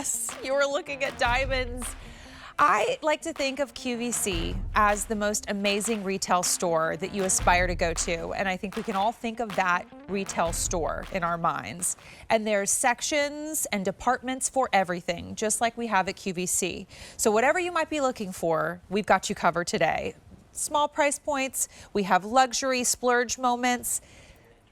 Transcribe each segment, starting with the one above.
Yes, you're looking at diamonds. I like to think of QVC as the most amazing retail store that you aspire to go to. And I think we can all think of that retail store in our minds. And there's sections and departments for everything, just like we have at QVC. So whatever you might be looking for, we've got you covered today. Small price points, we have luxury splurge moments.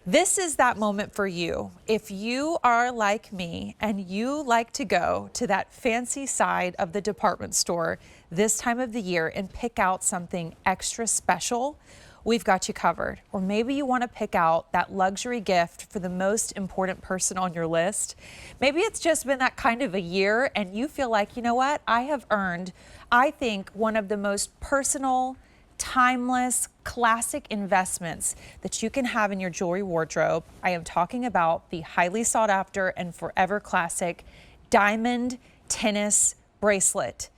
This is that moment for you. If you are like me and you like to go to that fancy side of the department store this time of the year and pick out something extra special, we've got you covered. Or maybe you want to pick out that luxury gift for the most important person on your list. Maybe it's just been that kind of a year and you feel like, you know what, I have earned, I think, one of the most personal, timeless, classic investments that you can have in your jewelry wardrobe. I am talking about the highly sought after and forever classic diamond tennis bracelet.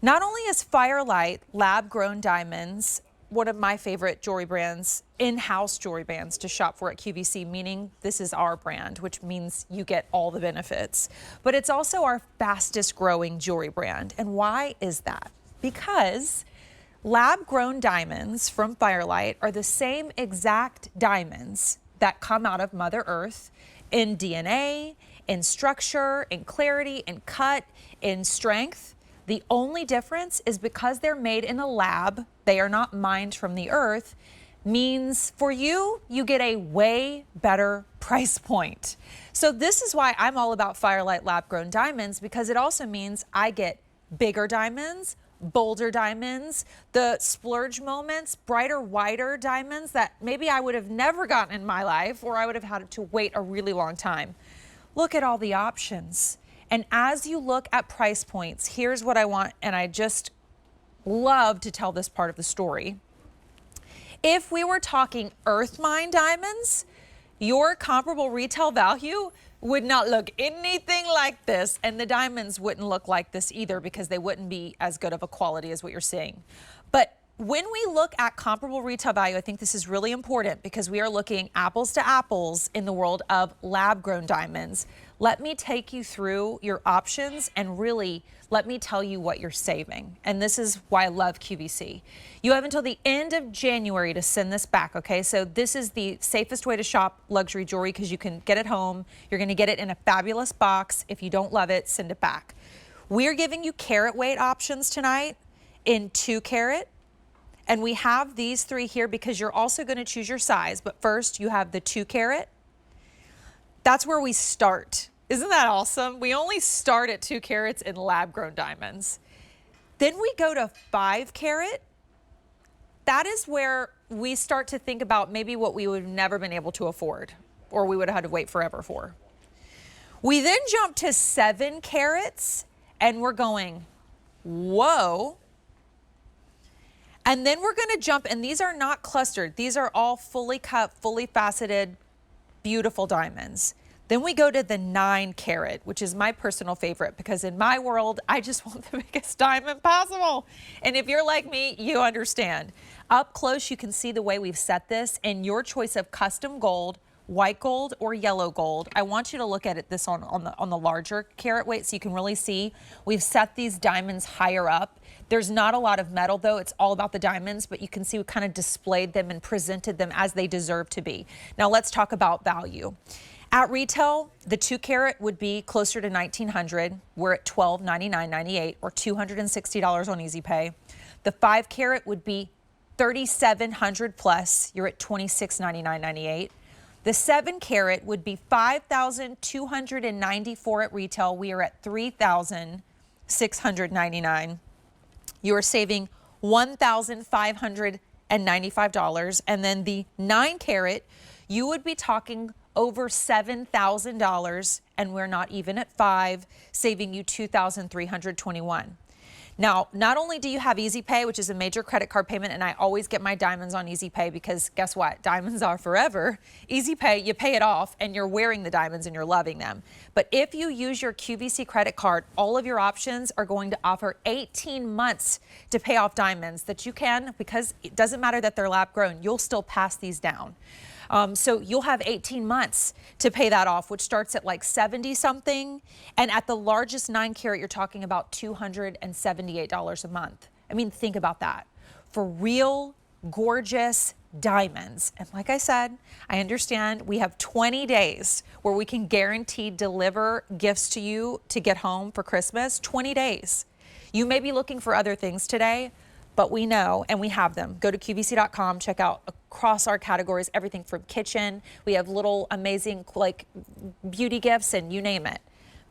Not only is Firelight lab-grown diamonds one of my favorite jewelry brands, in-house jewelry brands to shop for at QVC, meaning this is our brand, which means you get all the benefits. But it's also our fastest growing jewelry brand. And why is that? Because lab-grown diamonds from Firelight are the same exact diamonds that come out of Mother Earth in DNA, in structure, in clarity, in cut, in strength. The only difference is because they're made in a lab, they are not mined from the earth, means for you, you get a way better price point. So this is why I'm all about Firelight lab-grown diamonds, because it also means I get bigger diamonds, bolder diamonds, the splurge moments, brighter, wider diamonds that maybe I would have never gotten in my life, or I would have had to wait a really long time. Look at all the options. And as you look at price points, here's what I want, and I just love to tell this part of the story. If we were talking earth mine diamonds, your comparable retail value would not look anything like this, and the diamonds wouldn't look like this either because they wouldn't be as good of a quality as what you're seeing. But when we look at comparable retail value, I think this is really important because we are looking apples to apples in the world of lab-grown diamonds. Let me take you through your options and really let me tell you what you're saving. And this is why I love QVC. You have until the end of January to send this back, okay? So this is the safest way to shop luxury jewelry because you can get it home. You're gonna get it in a fabulous box. If you don't love it, send it back. We're giving you carat weight options tonight in 2 carat. And we have these 3 here because you're also gonna choose your size. But first you have the 2 carat. That's where we start. Isn't that awesome? We only start at 2 carats in lab-grown diamonds. Then we go to 5 carat. That is where we start to think about maybe what we would have never been able to afford or we would have had to wait forever for. We then jump to 7 carats and we're going, whoa. And then we're gonna jump, and these are not clustered. These are all fully cut, fully faceted, beautiful diamonds. Then we go to the 9 carat, which is my personal favorite because in my world, I just want the biggest diamond possible. And if you're like me, you understand. Up close, you can see the way we've set this and your choice of custom gold, white gold, or yellow gold. I want you to look at it this on the larger carat weight so you can really see. We've set these diamonds higher up. There's not a lot of metal though, it's all about the diamonds, but you can see we kind of displayed them and presented them as they deserve to be. Now let's talk about value. At retail, the 2 carat would be closer to $1,900. We're at $1,299.98 or $260 on Easy Pay. The 5 carat would be $3,700 plus. You're at $2,699.98. The 7 carat would be $5,294 at retail. We are at $3,699. You are saving $1,595. And then the 9 carat, you would be talking over $7,000, and we're not even at 5, saving you $2,321. Now, not only do you have Easy Pay, which is a major credit card payment, and I always get my diamonds on Easy Pay because guess what? Diamonds are forever. Easy Pay, you pay it off and you're wearing the diamonds and you're loving them. But if you use your QVC credit card, all of your options are going to offer 18 months to pay off diamonds that you can, because it doesn't matter that they're lab grown, you'll still pass these down. So you'll have 18 months to pay that off, which starts at like 70 something. And at the largest 9 carat, you're talking about $278 a month. I mean, think about that. For real, gorgeous diamonds. And like I said, I understand we have 20 days where we can guarantee deliver gifts to you to get home for Christmas. 20 days. You may be looking for other things today, but we know and we have them. Go to QVC.com, check out across our categories, everything from kitchen. We have little amazing like beauty gifts and you name it.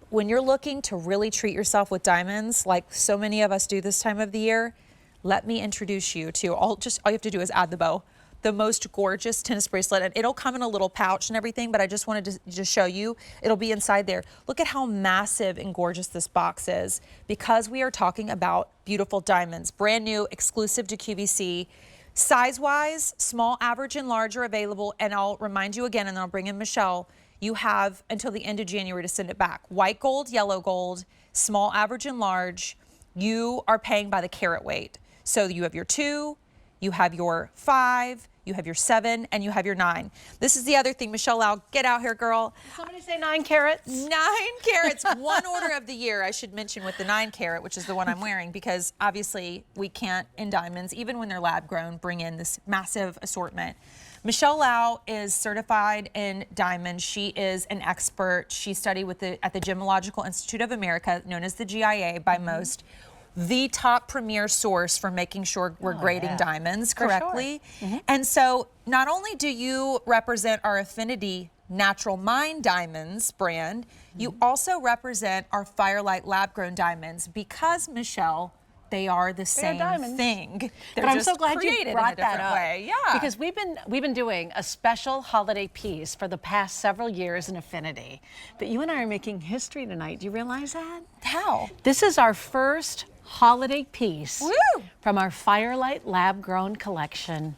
When you're looking to really treat yourself with diamonds, like so many of us do this time of the year, let me introduce you to all you have to do is add the bow. The most gorgeous tennis bracelet, and it'll come in a little pouch and everything, but I just wanted to just show you, it'll be inside there. Look at how massive and gorgeous this box is because we are talking about beautiful diamonds, brand new, exclusive to QVC. Size-wise, small, average, and large are available, and I'll remind you again, and then I'll bring in Michelle, you have until the end of January to send it back. White gold, yellow gold, small, average, and large, you are paying by the carat weight. So you have your 2, you have your 5, you have your 7, and you have your 9. This is the other thing, Michelle Lau, get out here, girl. Did somebody say 9 carats? 9 carats, one order of the year, I should mention, with the 9 carat, which is the one I'm wearing, because obviously we can't, in diamonds, even when they're lab grown, bring in this massive assortment. Michelle Lau is certified in diamonds. She is an expert. She studied at the Gemological Institute of America, known as the GIA by most. The top premier source for making sure we're grading diamonds correctly. Sure. And so not only do you represent our Affinity Natural Mine Diamonds brand, you also represent our Firelight Lab Grown Diamonds because, Michelle, they are the same thing. But I'm so glad you brought that up. Yeah. Because we've been doing a special holiday piece for the past several years in Affinity. But you and I are making history tonight. Do you realize that? How? This is our first holiday piece from our Firelight Lab Grown collection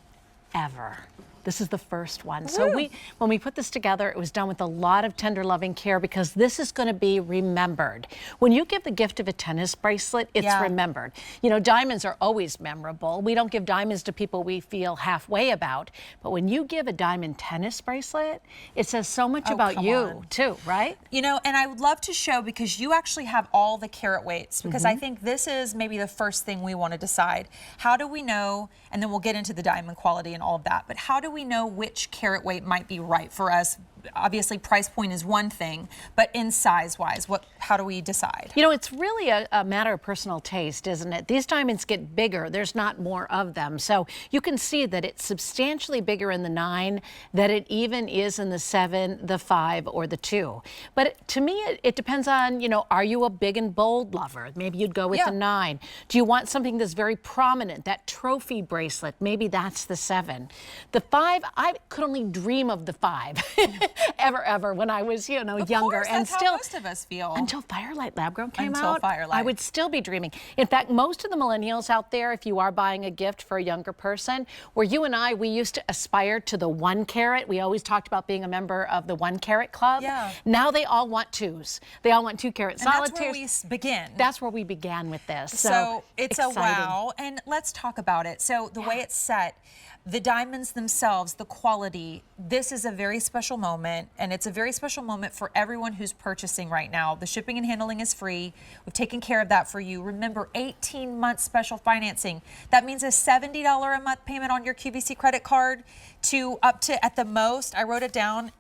ever. This is the first one. So when we put this together, it was done with a lot of tender loving care because this is going to be remembered. When you give the gift of a tennis bracelet, it's remembered. You know, diamonds are always memorable. We don't give diamonds to people we feel halfway about. But when you give a diamond tennis bracelet, it says so much about you too, right? You know, and I would love to show because you actually have all the carat weights because I think this is maybe the first thing we want to decide. How do we know, and then we'll get into the diamond quality and all of that, but how do we know which carat weight might be right for us? Obviously, price point is one thing, but in size-wise, how do we decide? You know, it's really a matter of personal taste, isn't it? These diamonds get bigger. There's not more of them. So you can see that it's substantially bigger in the 9 than it even is in the 7, the 5, or the 2. But to me, it depends on, you know, are you a big and bold lover? Maybe you'd go with the 9. Do you want something that's very prominent, that trophy bracelet? Maybe that's the 7. The 5, I could only dream of the 5. ever when I was, you know, younger. Course, and that's still how most of us feel. Until Firelight Lab Grown came out, I would still be dreaming. In fact, most of the millennials out there, if you are buying a gift for a younger person, where you and I, we used to aspire to the 1 carat. We always talked about being a member of the 1 carat club. Yeah. Now they all want 2s. They all want 2 carat solitaires. That's where we begin. That's where we began with this. So it's exciting. A wow. And let's talk about it. So the way it's set, the diamonds themselves, the quality, this is a very special moment, and it's a very special moment for everyone who's purchasing right now. The shipping and handling is free. We've taken care of that for you. Remember, 18 months special financing. That means a $70 a month payment on your QVC credit card to up to, at the most, I wrote it down,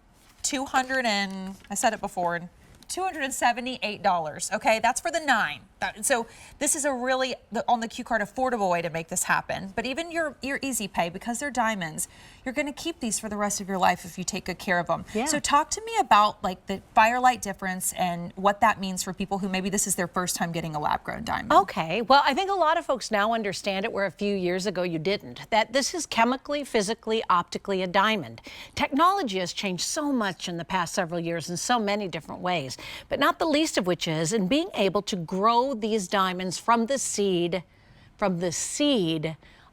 I said it before, $278, okay? That's for the 9. So this is a really, on the Q card, affordable way to make this happen. But even your easy pay, because they're diamonds, you're gonna keep these for the rest of your life if you take good care of them. Yeah. So talk to me about like the Firelight difference and what that means for people who maybe this is their first time getting a lab-grown diamond. Okay, well, I think a lot of folks now understand it where a few years ago you didn't. That this is chemically, physically, optically a diamond. Technology has changed so much in the past several years in so many different ways, but not the least of which is in being able to grow these diamonds from the seed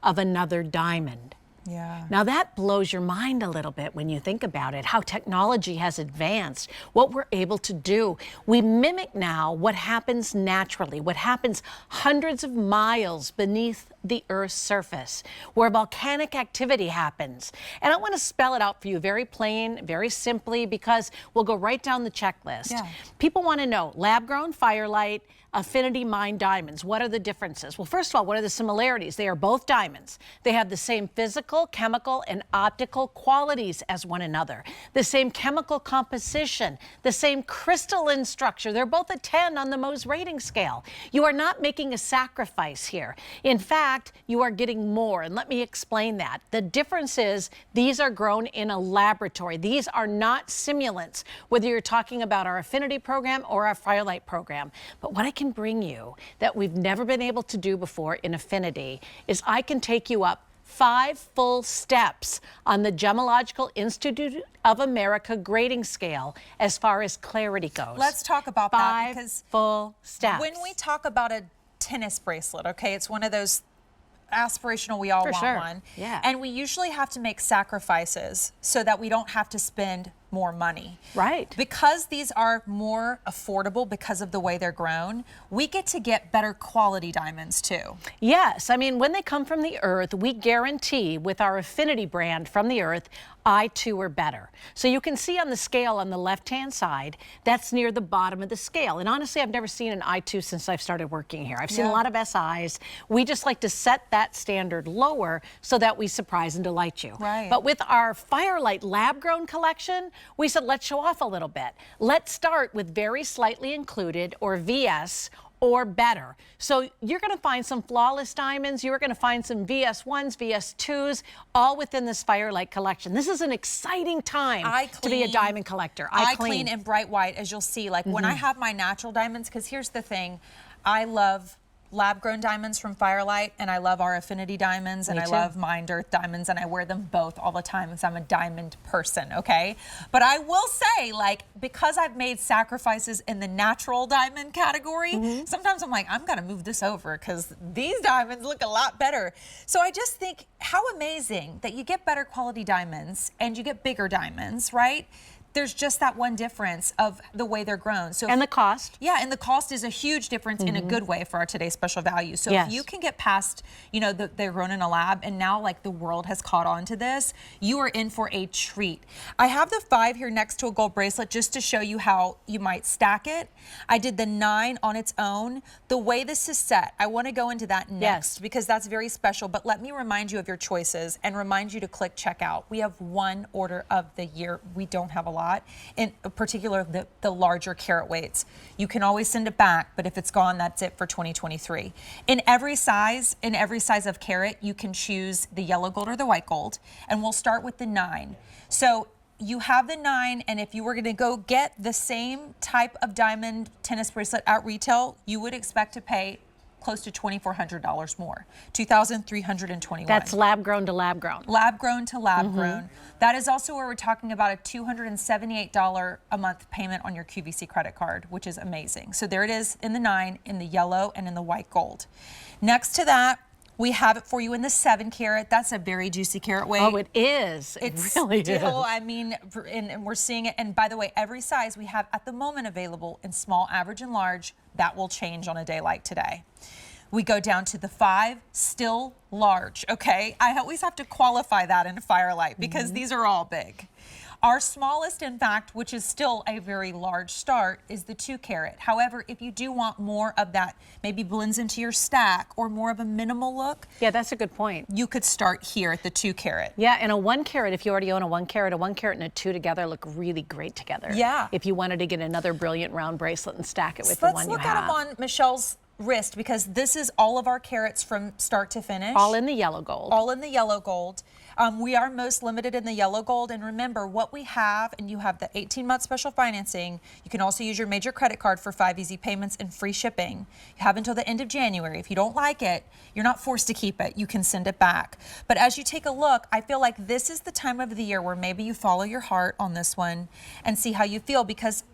of another diamond. Yeah. Now that blows your mind a little bit when you think about it, how technology has advanced, what we're able to do. We mimic now what happens naturally, what happens hundreds of miles beneath the Earth's surface, where volcanic activity happens. And I want to spell it out for you very plain, very simply, because we'll go right down the checklist. Yeah. People want to know lab-grown firelight, affinity mine diamonds. What are the differences? Well, first of all, what are the similarities? They are both diamonds. They have the same physical, chemical, and optical qualities as one another. The same chemical composition, the same crystalline structure. They're both a 10 on the Mohs rating scale. You are not making a sacrifice here. In fact, you are getting more, and let me explain that. The difference is these are grown in a laboratory. These are not simulants, whether you're talking about our affinity program or our firelight program. But what I can bring you that we've never been able to do before in affinity is I can take you up 5 full steps on the Gemological Institute of America grading scale as far as clarity goes. Let's talk about that, because 5 full steps. when we talk about a tennis bracelet, okay, it's one of those aspirational, we all want one. Yeah. And we usually have to make sacrifices so that we don't have to spend more money. Right. Because these are more affordable because of the way they're grown, we get to get better quality diamonds too. Yes, I mean, when they come from the earth, we guarantee with our affinity brand from the earth, I2 or better. So you can see on the scale on the left-hand side, that's near the bottom of the scale. And honestly, I've never seen an I2 since I've started working here. I've seen a lot of SIs. We just like to set that standard lower so that we surprise and delight you. Right. But with our Firelight lab-grown collection, we said, let's show off a little bit. Let's start with very slightly included, or VS, or better. So you're going to find some flawless diamonds. You're going to find some VS1s, VS2s, all within this Firelight collection. This is an exciting time to be a diamond collector. I clean in bright white, as you'll see. Like when I have my natural diamonds, because here's the thing, I love lab-grown diamonds from Firelight, and I love our affinity diamonds, and I love mined earth diamonds, and I wear them both all the time because I'm a diamond person, okay? But I will say, like, because I've made sacrifices in the natural diamond category, sometimes I'm like, I'm gonna move this over because these diamonds look a lot better. So I just think how amazing that you get better quality diamonds and you get bigger diamonds, right? There's just that one difference of the way they're grown. So and the cost. Yeah, and the cost is a huge difference in a good way for our today's special value. So if you can get past, you know, they're grown in a lab, and now like the world has caught on to this, you are in for a treat. I have the 5 here next to a gold bracelet just to show you how you might stack it. I did the 9 on its own. The way this is set, I want to go into that next because that's very special, but let me remind you of your choices and remind you to click checkout. We have one order of the year. We don't have a lot. In particular, the larger carat weights. You can always send it back, but if it's gone, that's it for 2023. In every size of carat, you can choose the yellow gold or the white gold, and we'll start with the 9. So you have the 9, and if you were gonna go get the same type of diamond tennis bracelet at retail, you would expect to pay close to $2,400 more, $2,321. That's lab grown to lab grown. Lab grown to lab grown. That is also where we're talking about a $278 a month payment on your QVC credit card, which is amazing. So there it is in the 9, in the yellow, and in the white gold. Next to that, we have it for you in the 7 carat. That's a very juicy carat weight. Oh, it is. It really is. I mean, and we're seeing it. And by the way, every size we have at the moment available in small, average, and large. That will change on a day like today. We go down to the 5, still large, okay? I always have to qualify that in Firelight because these are all big. Our smallest, in fact, which is still a very large start, is the 2 carat. However, if you do want more of that, maybe blends into your stack or more of a minimal look. Yeah, that's a good point. You could start here at the 2 carat. Yeah, and a 1 carat, if you already own a 1 carat and a 2 together look really great together. Yeah. If you wanted to get another brilliant round bracelet and stack it with the one you have. Let's look at them on Michelle's wrist because this is all of our carats from start to finish. All in the yellow gold. All in the yellow gold. We are most limited in the yellow gold, and remember what we have, and you have the 18-month special financing. You can also use your major credit card for 5 easy payments and free shipping. You have until the end of January. If you don't like it, you're not forced to keep it. You can send it back. But as you take a look, I feel like this is the time of the year where maybe you follow your heart on this one and see how you feel, because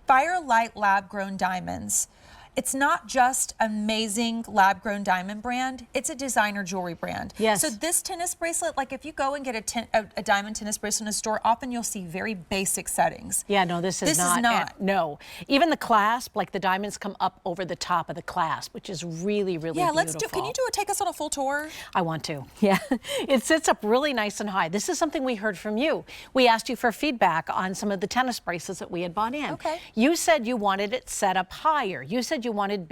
Firelight lab-grown diamonds, It's not just amazing lab-grown diamond brand, it's a designer jewelry brand. Yes. So this tennis bracelet, like if you go and get a diamond tennis bracelet in a store, often you'll see very basic settings. Yeah, no, this is not. No. Even the clasp, like the diamonds come up over the top of the clasp, which is really, really beautiful. Let's do, can you take us on a full tour? I want to. Yeah. It sits up really nice and high. This is something we heard from you. We asked you for feedback on some of the tennis bracelets that we had bought in. Okay. You said you wanted it set up higher. You said you wanted